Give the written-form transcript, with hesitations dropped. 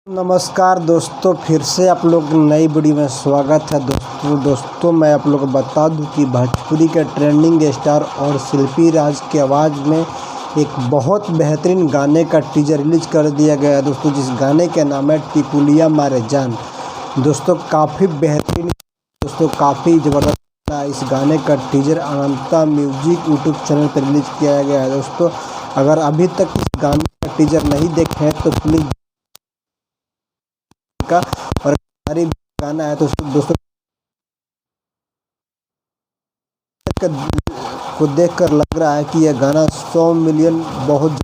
नमस्कार दोस्तों, फिर से आप लोग नई वीडियो में स्वागत है। दोस्तों मैं आप लोग को बता दूं कि भोजपुरी के ट्रेंडिंग स्टार और शिल्पी राज की आवाज़ में एक बहुत बेहतरीन गाने का टीजर रिलीज कर दिया गया है दोस्तों, जिस गाने का नाम है टिकुलिया मारे जान। दोस्तों काफ़ी बेहतरीन, दोस्तों काफ़ी ज़बरदस्त इस गाने का टीजर अनंता म्यूजिक यूट्यूब चैनल पर रिलीज किया गया है। दोस्तों अगर अभी तक इस गाने का टीजर नहीं देखे हैं तो प्लीज़ का और हमारी गाना है तो दोस्तों को देखकर लग रहा है कि यह गाना 100 मिलियन बहुत